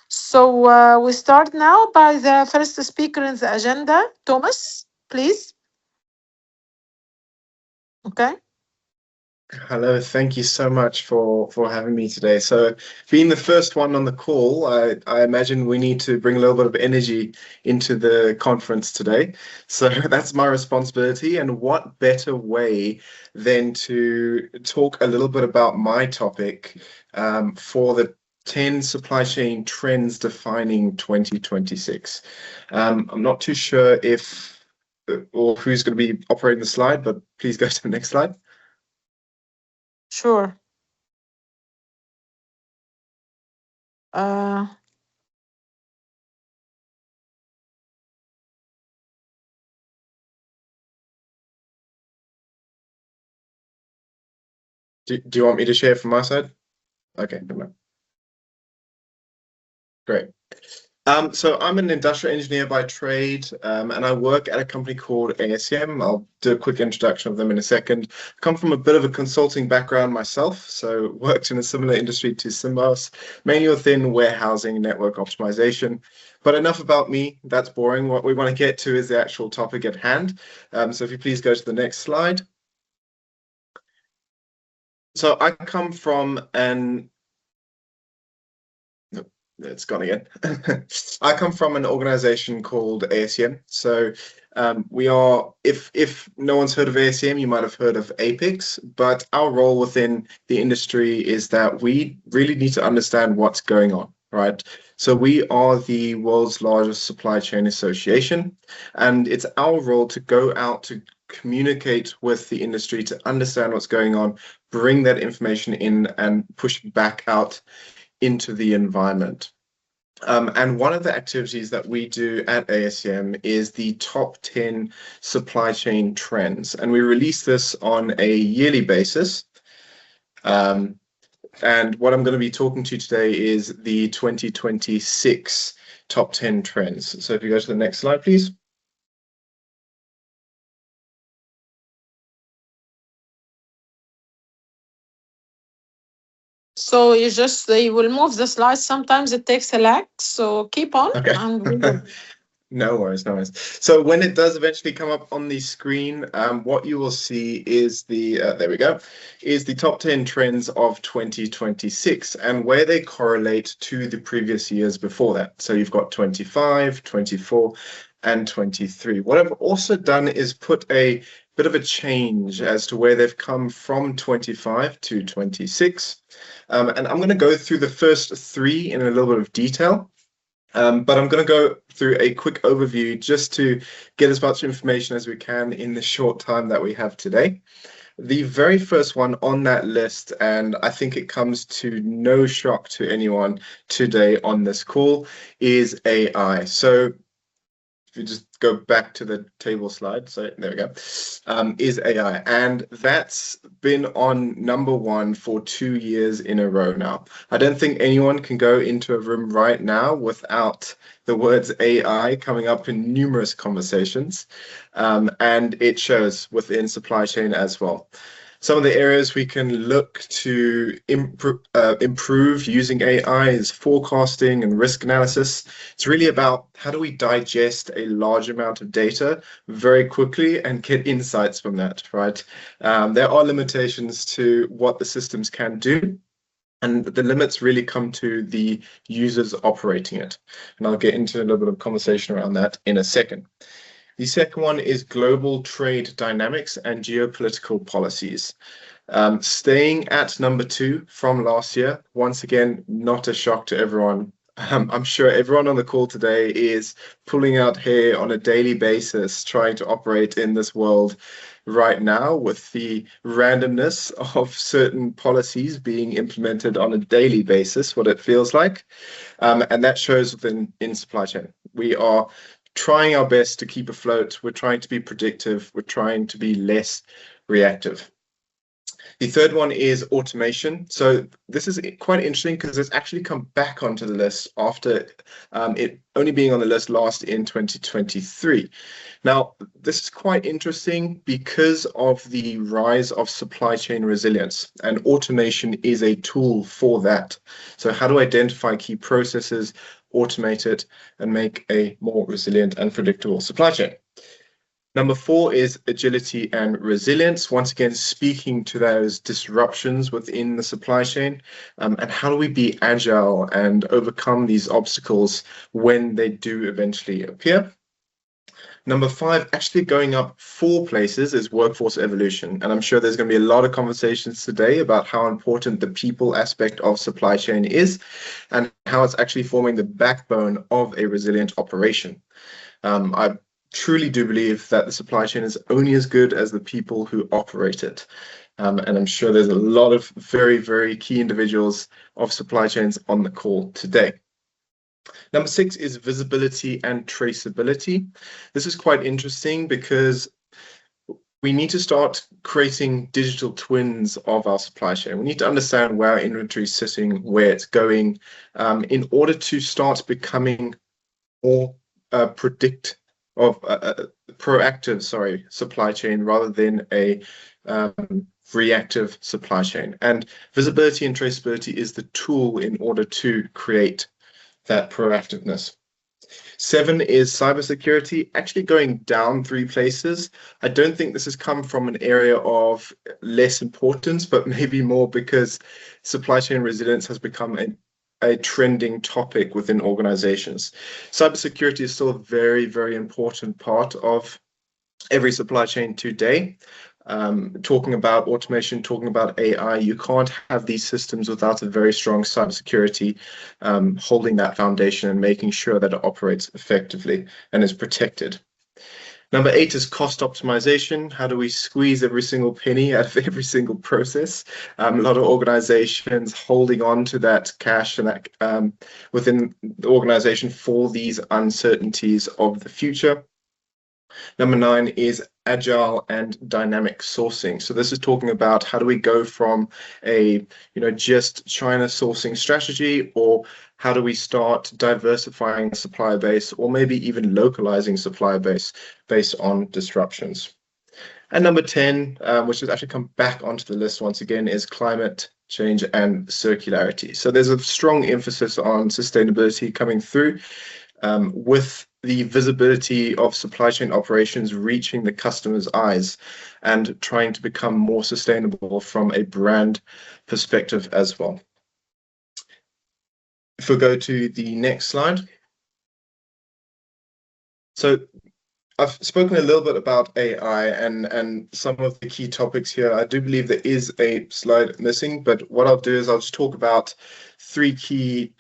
So we start now by the first speaker in the agenda, Thomas, please. Okay. Hello, thank you so much for having me today. So, being the first one on the call, I imagine we need to bring a little bit of energy into the conference today. So that's my responsibility. And what better way than to talk a little bit about my topic for the 10 supply chain trends defining 2026. I'm not too sure if or who's going to be operating the slide, but please go to the next slide. Sure. Uh, Do you want me to share from my side? Okay, never mind. Great. So I'm an industrial engineer by trade, and I work at a company called ASM. I'll do a quick introduction of them in a second. I come from a bit of a consulting background myself, so worked in a similar industry to Symbios, mainly within warehousing, network optimization. But enough about me, that's boring. What we want to get to is the actual topic at hand. So if you please go to the next slide. So I come from an it's gone again. I come from an organization called ASM. So we are, if no one's heard of ASM, you might have heard of Apex, but our role within the industry is that we really need to understand what's going on, right? So we are the world's largest supply chain association, and it's our role to go out to communicate with the industry to understand what's going on, bring that information in and push back out into the environment. And one of the activities that we do at ASM is the top 10 supply chain trends. And we release this on a yearly basis. And what I'm going to be talking to today is the 2026 top 10 trends. So if you go to the next slide, please. so you will move the slides. Sometimes it takes a lag. So keep on. Okay. No worries, no worries. So when it does eventually come up on the screen, what you will see is there we go, is the top 10 trends of 2026 and where they correlate to the previous years before that. So you've got 25, 24, and 23. What I've also done is put a bit of a change as to where they've come from 25 to 26. And I'm going to go through the first three in a little bit of detail. But I'm going to go through a quick overview just to get as much information as we can in the short time that we have today. The very first one on that list, and I think it comes to no shock to anyone today on this call, is AI. So if you just go back to the table slide, so there we go, is AI. And that's been on #1 for 2 years in a row now. I don't think anyone can go into a room right now without the words AI coming up in numerous conversations. And it shows within supply chain as well. Some of the areas we can look to improve using AI is forecasting and risk analysis. It's really about how do we digest a large amount of data very quickly and get insights from that, right? There are limitations to what the systems can do, and the limits really come to the users operating it. And I'll get into a little bit of conversation around that in a second. The second one is global trade dynamics and geopolitical policies. Staying at #2 from last year, once again, not a shock to everyone. I'm sure everyone on the call today is pulling out hair on a daily basis, trying to operate in this world right now with the randomness of certain policies being implemented on a daily basis, what it feels like. And that shows in supply chain. We are trying our best to keep afloat. We're trying to be predictive. We're trying to be less reactive. The third one is automation. So this is quite interesting because it's actually come back onto the list after it only being on the list last in 2023. Now, this is quite interesting because of the rise of supply chain resilience, and automation is a tool for that. So how to identify key processes, automate it, and make a more resilient and predictable supply chain. Number 4 is agility and resilience. Once again, speaking to those disruptions within the supply chain, and how do we be agile and overcome these obstacles when they do eventually appear. Number 5, actually going up 4 places, is workforce evolution. And I'm sure there's going to be a lot of conversations today about how important the people aspect of supply chain is and how it's actually forming the backbone of a resilient operation. I truly do believe that the supply chain is only as good as the people who operate it. And I'm sure there's a lot of very, very key individuals of supply chains on the call today. Number 6 is visibility and traceability. This is quite interesting because we need to start creating digital twins of our supply chain. We need to understand where our inventory is sitting, where it's going, in order to start becoming more proactive, supply chain rather than a reactive supply chain. And visibility and traceability is the tool in order to create that proactiveness. 7 is cybersecurity, actually going down 3 places. I don't think this has come from an area of less importance, but maybe more because supply chain resilience has become a trending topic within organizations. Cybersecurity is still a very, very important part of every supply chain today. Talking about automation, talking about AI, you can't have these systems without a very strong cybersecurity holding that foundation and making sure that it operates effectively and is protected. Number 8 is cost optimization. How do we squeeze every single penny out of every single process? A lot of organizations holding on to that cash and that within the organization for these uncertainties of the future. Number 9 is agile and dynamic sourcing. So this is talking about how do we go from a just China sourcing strategy, or how do we start diversifying the supply base, or maybe even localizing supply base based on disruptions. And number 10, which has actually come back onto the list once again, is climate change and circularity. So there's a strong emphasis on sustainability coming through, with the visibility of supply chain operations reaching the customer's eyes and trying to become more sustainable from a brand perspective as well. If we go to the next slide. So I've spoken a little bit about AI and some of the key topics here. I do believe there is a slide missing, but what I'll do is I'll just talk about 3 key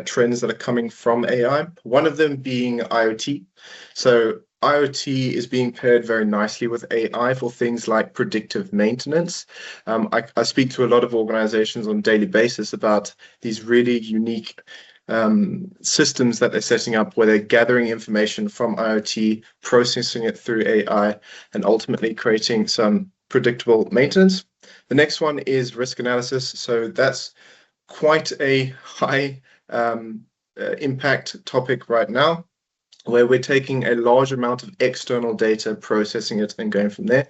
trends that are coming from AI. One of them being IoT. So IoT is being paired very nicely with AI for things like predictive maintenance. I speak to a lot of organizations on a daily basis about these really unique systems that they're setting up where they're gathering information from IoT, processing it through AI, and ultimately creating some predictable maintenance. The next one is risk analysis. So that's quite a high impact topic right now, where we're taking a large amount of external data, processing it, and going from there.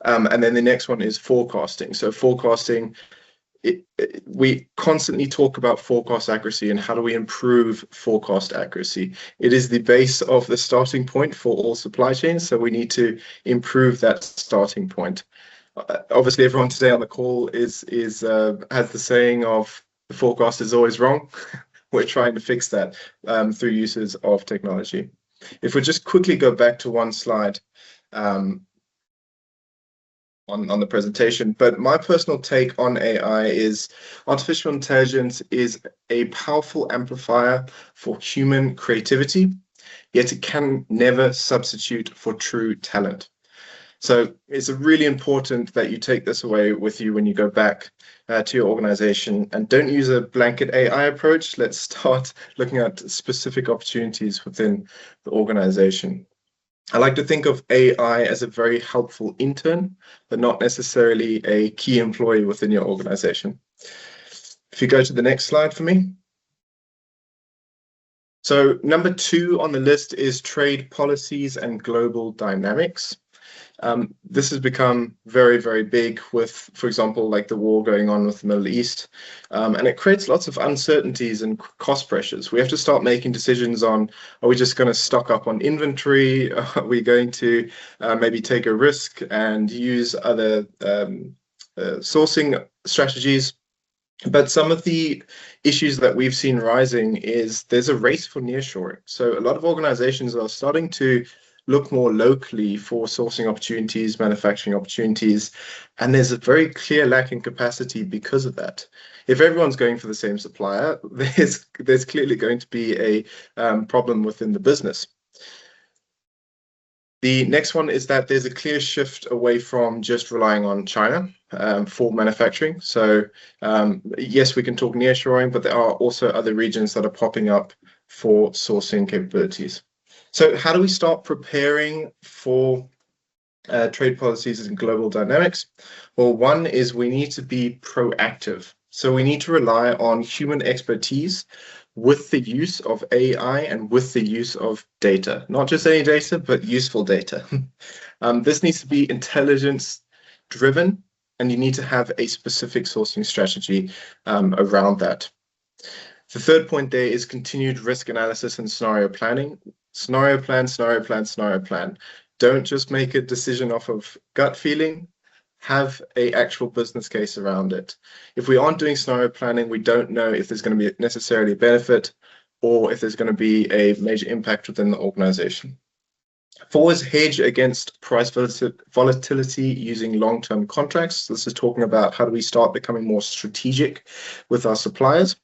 And then the next one is forecasting. So forecasting, we constantly talk about forecast accuracy and how do we improve forecast accuracy. It is the base of the starting point for all supply chains, so we need to improve that starting point. Obviously, everyone today on the call has the saying of the forecast is always wrong. We're trying to fix that through uses of technology. If we just quickly go back to one slide on the presentation, but my personal take on AI is artificial intelligence is a powerful amplifier for human creativity, yet it can never substitute for true talent. So it's really important that you take this away with you when you go back to your organization, and don't use a blanket AI approach. Let's start looking at specific opportunities within the organization. I like to think of AI as a very helpful intern, but not necessarily a key employee within your organization. If you go to the next slide for me. So number 2 on the list is trade policies and global dynamics. This has become very, very big with, for example, like the war going on with the Middle East. And it creates lots of uncertainties and cost pressures. We have to start making decisions on, are we just going to stock up on inventory? Are we going to maybe take a risk and use other sourcing strategies? But some of the issues that we've seen rising is there's a race for nearshoring. So a lot of organizations are starting to look more locally for sourcing opportunities, manufacturing opportunities, and there's a very clear lack in capacity because of that. If everyone's going for the same supplier, there's clearly going to be a problem within the business. The next one is that there's a clear shift away from just relying on China for manufacturing. So yes, we can talk nearshoring, but there are also other regions that are popping up for sourcing capabilities. So how do we start preparing for trade policies and global dynamics? Well, one is we need to be proactive. So we need to rely on human expertise with the use of AI and with the use of data, not just any data, but useful data. This needs to be intelligence driven, and you need to have a specific sourcing strategy around that. The third point there is continued risk analysis and scenario planning. Scenario plan, scenario plan, scenario plan. Don't just make a decision off of gut feeling. Have an actual business case around it. If we aren't doing scenario planning, we don't know if there's going to be necessarily a benefit or if there's going to be a major impact within the organization. 4 is hedge against price volatility using long-term contracts. This is talking about how do we start becoming more strategic with our suppliers.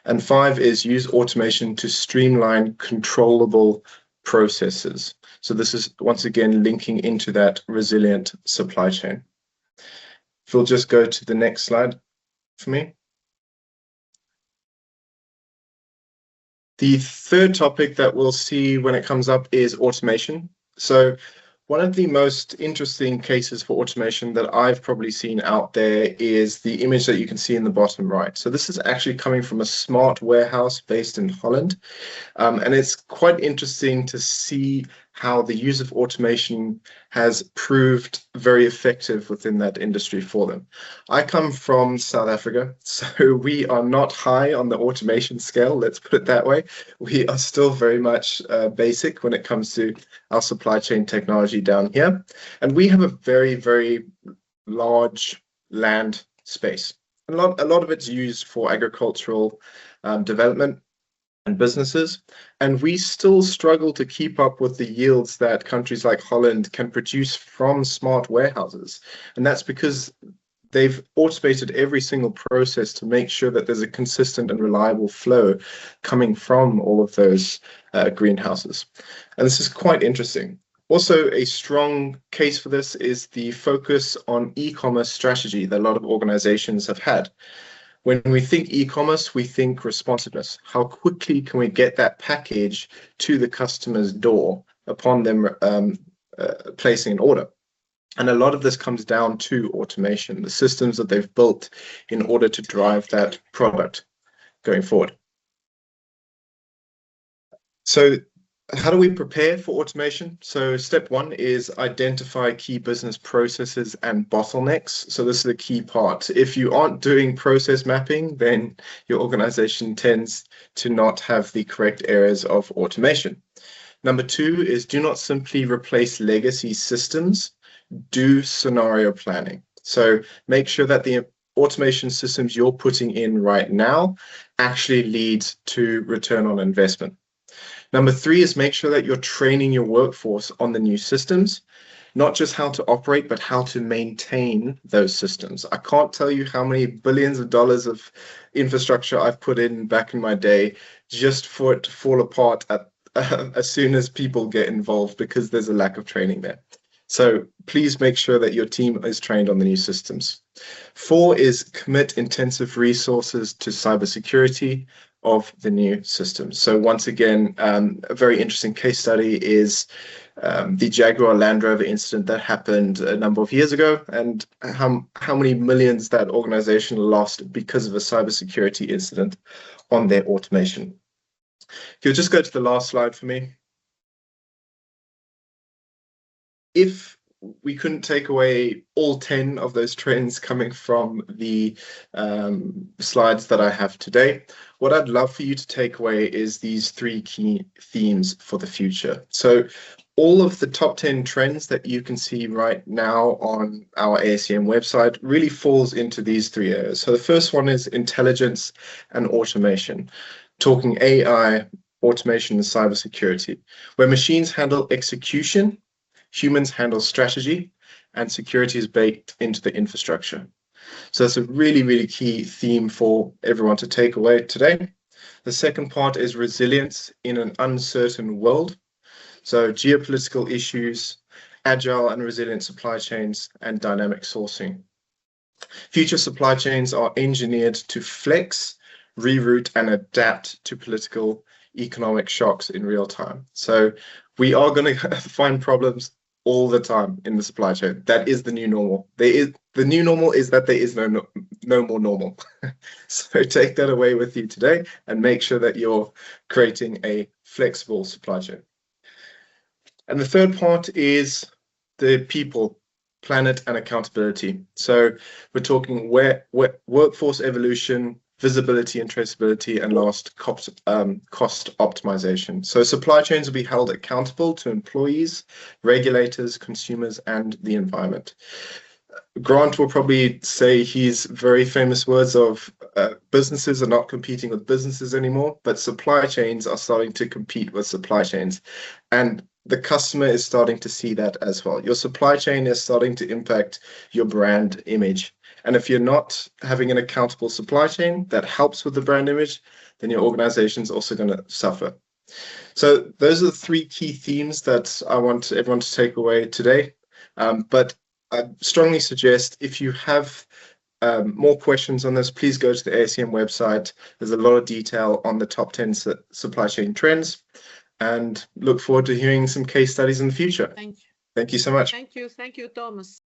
And 5 is use automation to streamline controllable processes. So this is once again linking into that resilient supply chain. If we'll just go to the next slide for me. The third topic that we'll see when it comes up is automation. So one of the most interesting cases for automation that I've probably seen out there is the image that you can see in the bottom right. So this is actually coming from a smart warehouse based in Holland. And it's quite interesting to see how the use of automation has proved very effective within that industry for them. I come from South Africa, so we are not high on the automation scale, let's put it that way. We are still very much basic when it comes to our supply chain technology down here. And we have a very, very large land space. A lot of it's used for agricultural development and businesses, and we still struggle to keep up with the yields that countries like Holland can produce from smart warehouses. And that's because they've automated every single process to make sure that there's a consistent and reliable flow coming from all of those greenhouses. And this is quite interesting. Also, a strong case for this is the focus on e-commerce strategy that a lot of organizations have had. When we think e-commerce, we think responsiveness. How quickly can we get that package to the customer's door upon them placing an order? And a lot of this comes down to automation, the systems that they've built in order to drive that product going forward. So how do we prepare for automation? So step 1 is identify key business processes and bottlenecks. So this is a key part. If you aren't doing process mapping, then your organization tends to not have the correct areas of automation. Number 2 is do not simply replace legacy systems, do scenario planning. So make sure that the automation systems you're putting in right now actually lead to return on investment. Number 3 is make sure that you're training your workforce on the new systems, not just how to operate, but how to maintain those systems. I can't tell you how many billions of dollars of infrastructure I've put in back in my day just for it to fall apart as soon as people get involved because there's a lack of training there. So please make sure that your team is trained on the new systems. 4 is commit intensive resources to cybersecurity of the new systems. So once again, a very interesting case study is the Jaguar Land Rover incident that happened a number of years ago, and how many millions that organization lost because of a cybersecurity incident on their automation. If you'll just go to the last slide for me. If we couldn't take away all 10 of those trends coming from the slides that I have today, what I'd love for you to take away is these 3 key themes for the future. So all of the top 10 trends that you can see right now on our ASEM website really falls into these 3 areas. So the first one is intelligence and automation, talking AI, automation, and cybersecurity, where machines handle execution, humans handle strategy, and security is baked into the infrastructure. So that's a really, really key theme for everyone to take away today. The second part is resilience in an uncertain world. So geopolitical issues, agile and resilient supply chains, and dynamic sourcing. Future supply chains are engineered to flex, reroute, and adapt to political, economic shocks in real time. So we are going to find problems all the time in the supply chain. That is the new normal. The new normal is that there is no more normal. So take that away with you today and make sure that you're creating a flexible supply chain. And the third part is the people, planet, and accountability. So we're talking workforce evolution, visibility and traceability, and last, cost optimization. So supply chains will be held accountable to employees, regulators, consumers, and the environment. Grant will probably say his very famous words of businesses are not competing with businesses anymore, but supply chains are starting to compete with supply chains. And the customer is starting to see that as well. Your supply chain is starting to impact your brand image. And if you're not having an accountable supply chain that helps with the brand image, then your organization is also going to suffer. So those are the 3 key themes that I want everyone to take away today. But I strongly suggest if you have more questions on this, please go to the ASEM website. There's a lot of detail on the top 10 supply chain trends, and look forward to hearing some case studies in the future. Thank you. Thank you so much. Thank you, Thomas.